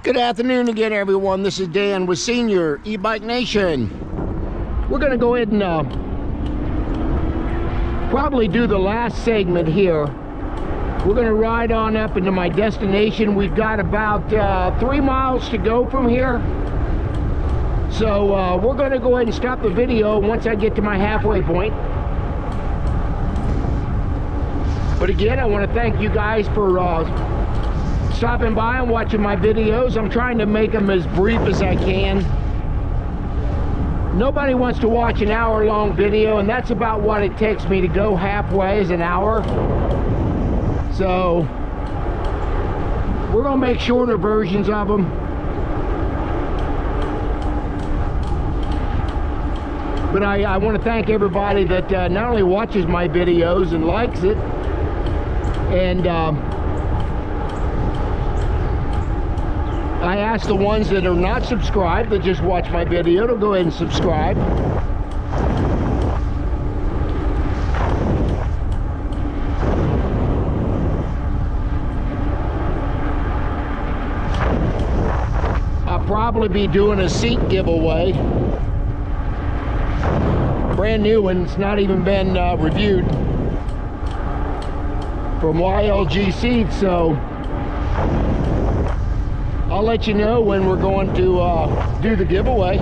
Good afternoon again, everyone. This is Dan with Senior E-Bike Nation. We're going to go ahead and probably do the last segment here. We're going to ride on up into my destination. We've got about 3 miles to go from here. So we're going to go ahead and stop the video once I get to my halfway point. But again, I want to thank you guys for stopping by and watching my videos. I'm trying to make them as brief as I can. Nobody wants to watch an hour-long video, and that's about what it takes me to go halfway, is an hour. So we're gonna make shorter versions of them. But I want to thank everybody that not only watches my videos and likes it, and I ask the ones that are not subscribed, that just watch my video, to go ahead and subscribe. I'll probably be doing a seat giveaway. Brand new one, it's not even been reviewed, from YLG Seats, so I'll let you know when we're going to do the giveaway.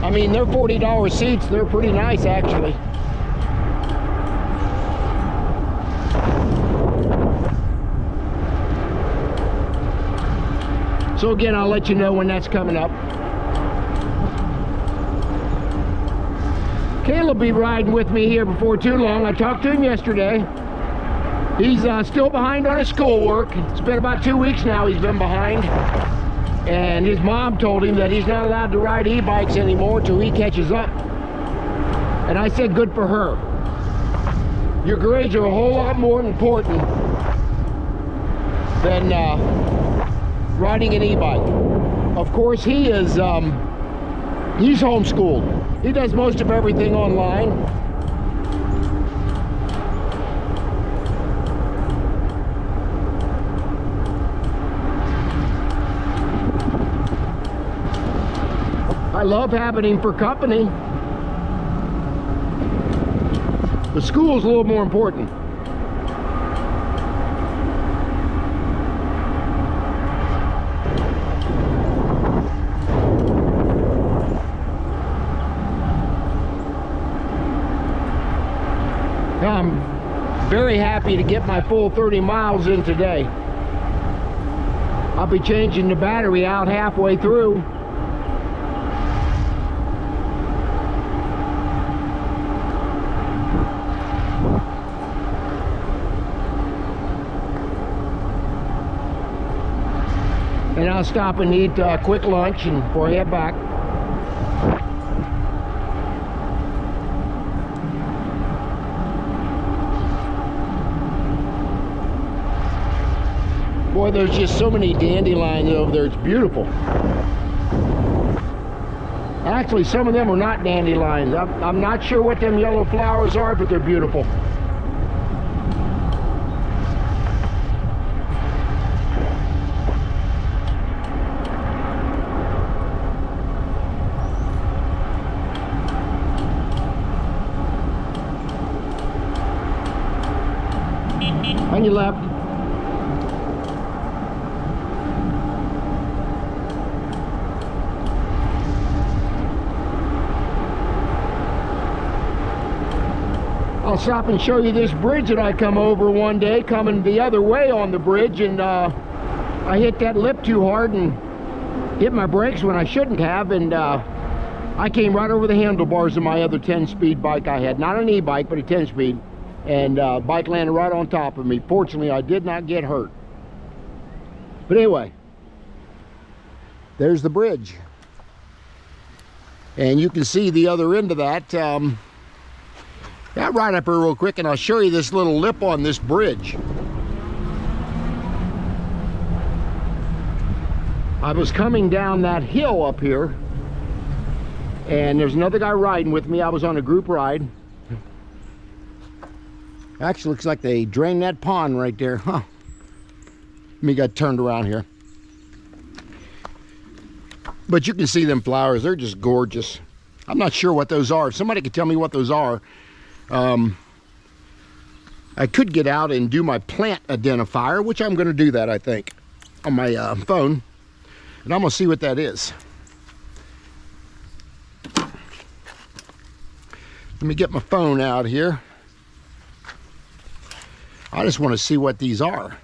I mean, they're $40 seats. They're pretty nice, actually. So again, I'll let you know when that's coming up. Caleb will be riding with me here before too long. I talked to him yesterday. He's still behind on his schoolwork. It's been about 2 weeks now he's been behind. And his mom told him that he's not allowed to ride e-bikes anymore until he catches up. And I said, good for her. Your grades are a whole lot more important than riding an e-bike. Of course, he is, he's homeschooled. He does most of everything online. I love having him for company. The school's a little more important. I'm very happy to get my full 30 miles in today. I'll be changing the battery out halfway through. And I'll stop and eat a quick lunch and before I head back. Boy, there's just so many dandelions over there. It's beautiful. Actually, some of them are not dandelions. I'm not sure what them yellow flowers are, but they're beautiful. On your left. I'll stop and show you this bridge that I come over one day, coming the other way on the bridge, and I hit that lip too hard and hit my brakes when I shouldn't have, and I came right over the handlebars of my other 10-speed bike I had. Not an e-bike, but a 10-speed. And bike landed right on top of me. Fortunately, I did not get hurt. But anyway, there's the bridge. And you can see the other end of that. Yeah, right up here real quick, and I'll show you this little lip on this bridge. I was coming down that hill up here, and there's another guy riding with me. I was on a group ride. Actually looks like they drained that pond right there, huh? Let me get turned around here. But you can see them flowers. They're just gorgeous. I'm not sure what those are. If somebody could tell me what those are. I could get out and do my plant identifier, which I'm going to do that, I think, on my phone. And I'm going to see what that is. Let me get my phone out here. I just want to see what these are.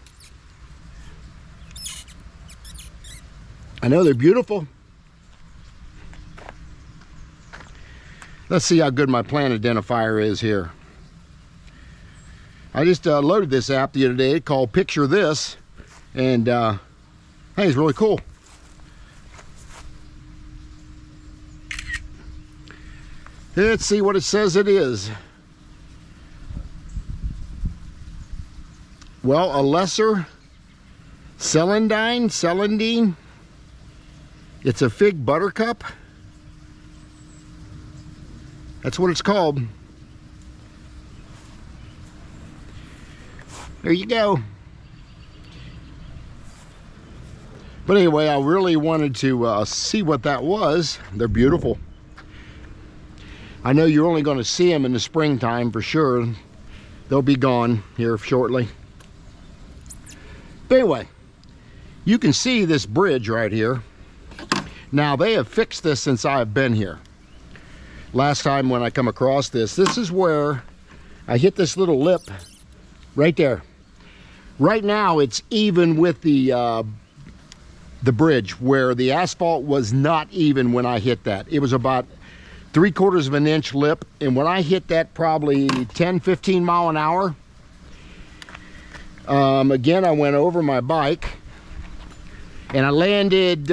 I know they're beautiful. Let's see how good my plant identifier is here. I just loaded this app the other day called Picture This, and hey, it's really cool. Let's see what it says it is. Well, a lesser celandine. It's a fig buttercup. That's what it's called. There you go. But anyway, I really wanted to see what that was. They're beautiful. I know you're only going to see them in the springtime for sure. They'll be gone here shortly. But anyway, you can see this bridge right here. Now, they have fixed this since I've been here. Last time when I come across this is where I hit this little lip right there. Right now, it's even with the bridge, where the asphalt was not even when I hit that. It was about 3/4 of an inch lip, and when I hit that, probably 10-15 mile an hour. Again, I went over my bike, and I landed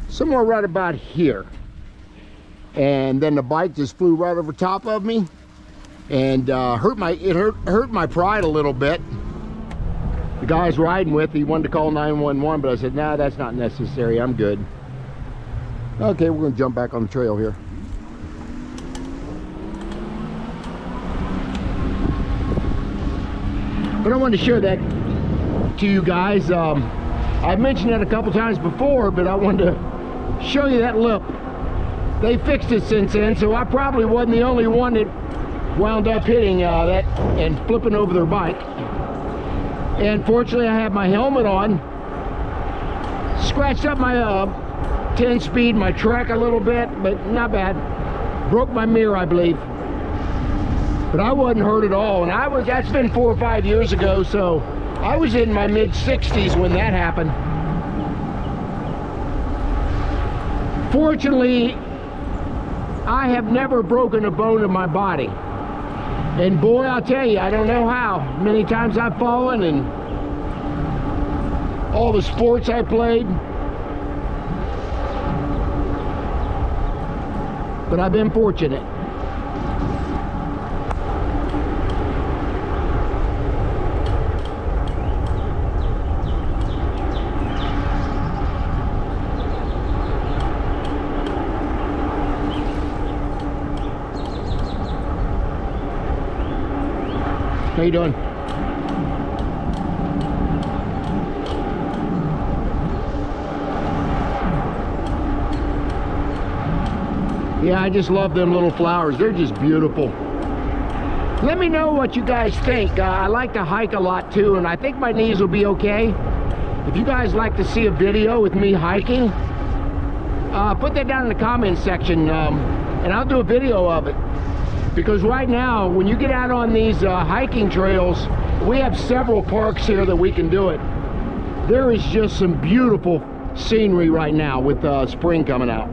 somewhere right about here. And then the bike just flew right over top of me, and hurt my pride a little bit. The guy I was riding with, he wanted to call 911, but I said, nah, that's not necessary, I'm good. Okay, we're gonna jump back on the trail here. But I wanted to share that to you guys. I've mentioned that a couple times before, but I wanted to show you that lip. They fixed it since then, so I probably wasn't the only one that wound up hitting that and flipping over their bike. And fortunately, I had my helmet on. Scratched up my 10-speed, my Trek a little bit, but not bad. Broke my mirror, I believe. But I wasn't hurt at all, and that's been 4 or 5 years ago, so I was in my mid-60s when that happened. Fortunately, I have never broken a bone in my body. And boy, I'll tell you, I don't know how. Many times I've fallen, and all the sports I played. But I've been fortunate. How you doing? Yeah, I just love them little flowers. They're just beautiful. Let me know what you guys think. I like to hike a lot too, and I think my knees will be okay. If you guys like to see a video with me hiking, put that down in the comments section, and I'll do a video of it. Because right now, when you get out on these hiking trails, we have several parks here that we can do it. There is just some beautiful scenery right now with spring coming out.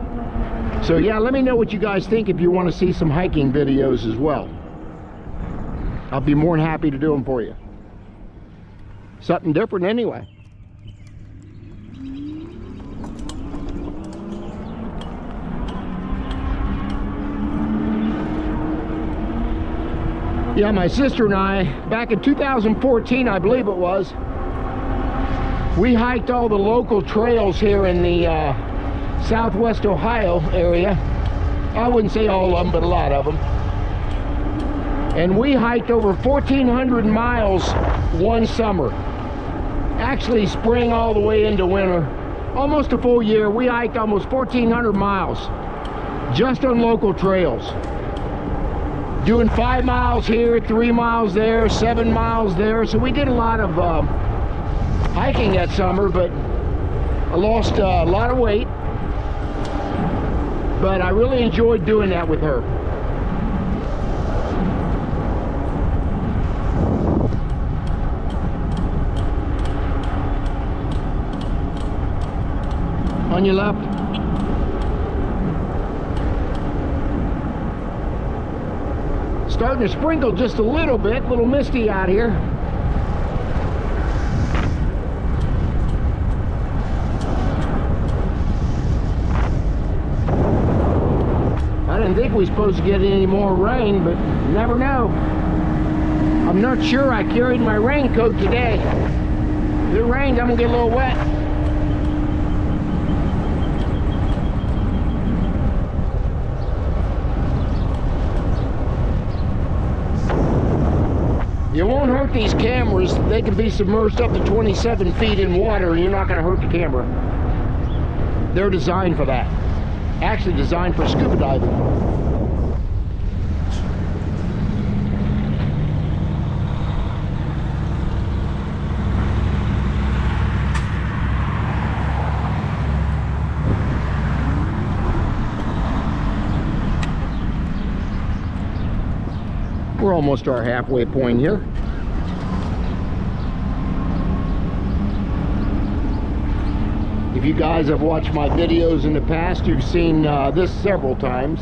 So yeah, let me know what you guys think if you want to see some hiking videos as well. I'll be more than happy to do them for you. Something different anyway. Yeah, my sister and I, back in 2014, I believe it was, we hiked all the local trails here in the Southwest Ohio area. I wouldn't say all of them, but a lot of them. And we hiked over 1,400 miles one summer. actually spring all the way into winter. Almost a full year. We hiked almost 1,400 miles just on local trails. Doing 5 miles here, 3 miles there, 7 miles there. So we did a lot of hiking that summer, but I lost a lot of weight. But I really enjoyed doing that with her. On your left. Starting to sprinkle just a little bit, a little misty out here. I didn't think we were supposed to get any more rain, but you never know. I'm not sure I carried my raincoat today. If it rains, I'm gonna get a little wet. You won't hurt these cameras. They can be submerged up to 27 feet in water and you're not going to hurt the camera. They're designed for that. Actually designed for scuba diving. We're almost to our halfway point here. If you guys have watched my videos in the past, you've seen this several times.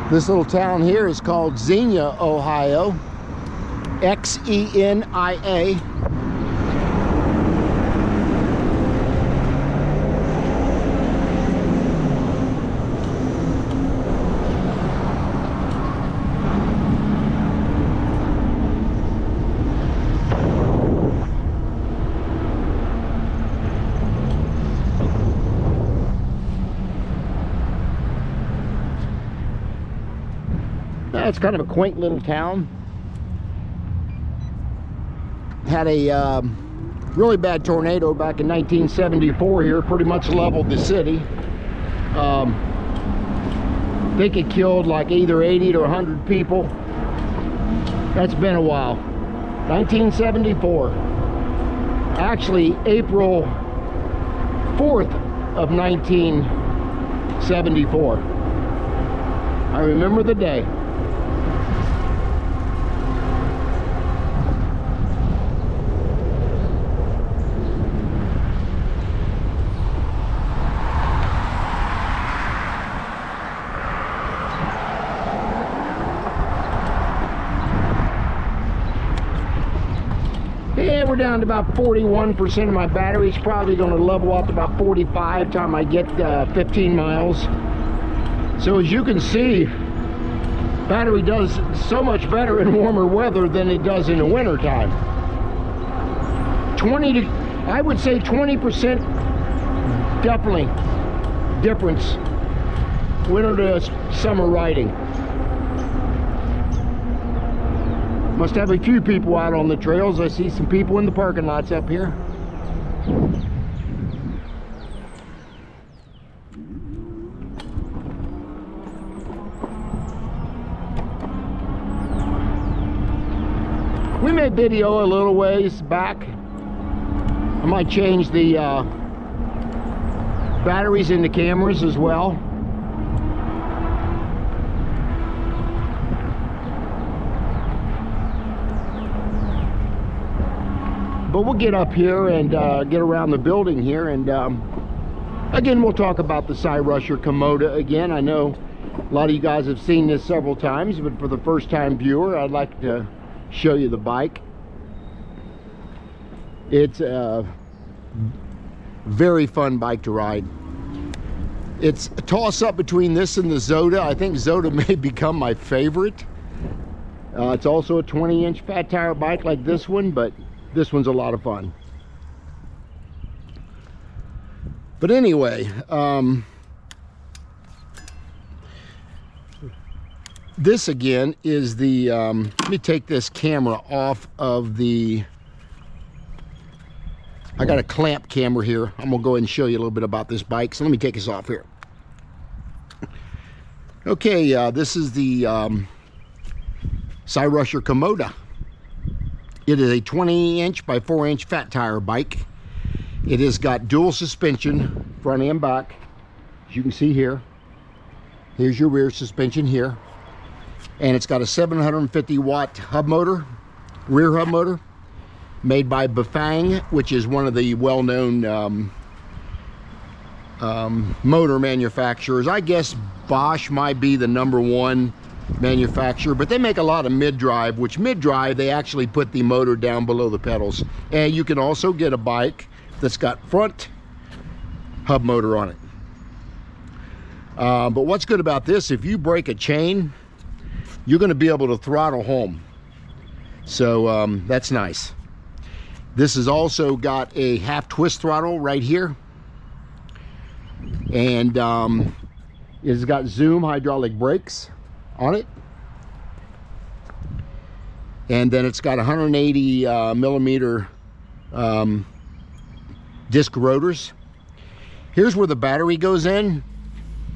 This little town here is called Xenia, Ohio. Xenia. It's kind of a quaint little town. Had a really bad tornado back in 1974 here, pretty much leveled the city. I think it killed like either 80 to 100 people. That's been a while. 1974. Actually, April 4th of 1974. I remember the day. Yeah, we're down to about 41% of my battery. It's probably going to level out to about 45 time I get 15 miles. So as you can see, battery does so much better in warmer weather than it does in the winter time. I would say 20% definitely difference winter to summer riding. Must have a few people out on the trails. I see some people in the parking lots up here. We made video a little ways back. I might change the batteries in the cameras as well. But we'll get up here and get around the building here, and again we'll talk about the Cyrusher Kommoda again. I know a lot of you guys have seen this several times, but for the first time viewer, I'd like to show you the bike. It's a very fun bike to ride. It's a toss-up between this and the Zoda. I think Zoda may become my favorite. It's also a 20-inch fat tire bike like this one, but this one's a lot of fun. But anyway, this again is the, let me take this camera off of the, I got a clamp camera here. I'm gonna go ahead and show you a little bit about this bike. So let me take this off here. Okay, this is the Cyrusher Kommoda. It is a 20-inch by 4-inch fat tire bike. It has got dual suspension, front and back, as you can see here. Here's your rear suspension here. And it's got a 750 watt hub motor, rear hub motor, made by Bafang, which is one of the well-known motor manufacturers. I guess Bosch might be the #1 manufacturer, but they make a lot of mid-drive, which mid-drive they actually put the motor down below the pedals. And you can also get a bike that's got front hub motor on it. But what's good about this, if you break a chain, you're going to be able to throttle home. So that's nice. This has also got a half twist throttle right here. And it's got Zoom hydraulic brakes on it. And then it's got 180 millimeter disc rotors. Here's where the battery goes in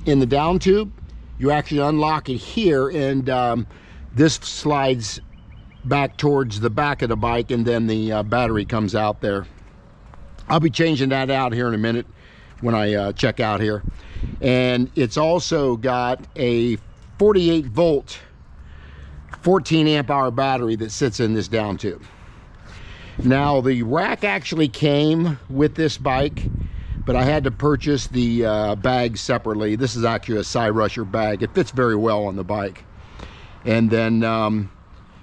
the down tube. You actually unlock it here, and this slides back towards the back of the bike, and then the battery comes out there. I'll be changing that out here in a minute when I check out here. And it's also got a 48 volt 14 amp hour battery that sits in this down tube. Now the rack actually came with this bike, but I had to purchase the bag separately. This is actually a Cyrusher bag. It fits very well on the bike. And then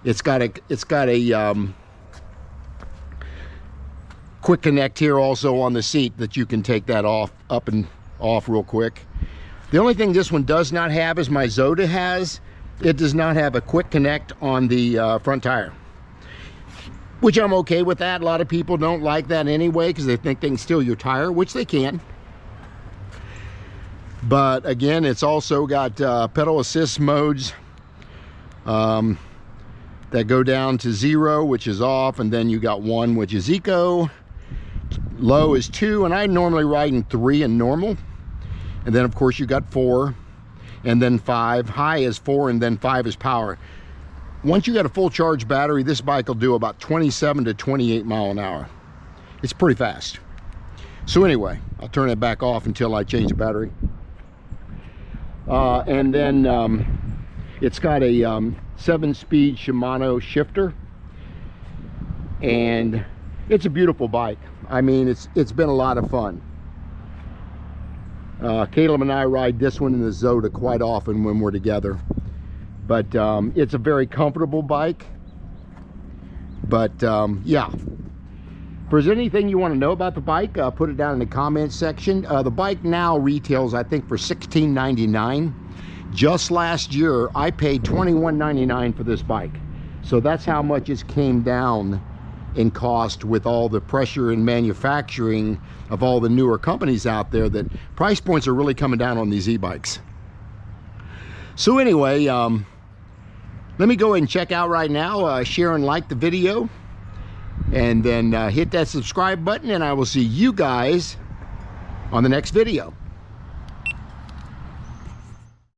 it's got a quick connect here also on the seat that you can take that up and off real quick. The only thing this one does not have is my Zoda has. It does not have a quick connect on the front tire, which I'm okay with that. A lot of people don't like that anyway because they think they can steal your tire, which they can. But again, it's also got pedal assist modes that go down to 0, which is off, and then you got 1, which is eco. Low is 2, and I normally ride in 3 in normal. And then of course you got 4, and then 5. High is 4, and then 5 is power. Once you got a full charge battery, this bike will do about 27 to 28 mile an hour. It's pretty fast. So anyway, I'll turn it back off until I change the battery. And then it's got a 7-speed Shimano shifter, and it's a beautiful bike. I mean, it's been a lot of fun. Caleb and I ride this one in the Zoda quite often when we're together. But it's a very comfortable bike. But yeah, if there's anything you want to know about the bike, put it down in the comments section. The bike now retails, I think, for $16.99. Just last year, I paid $21.99 for this bike. So that's how much it came down in cost with all the pressure in manufacturing of all the newer companies out there, that price points are really coming down on these e-bikes. So anyway, let me go ahead and check out right now. Share and like the video, and then hit that subscribe button, and I will see you guys on the next video.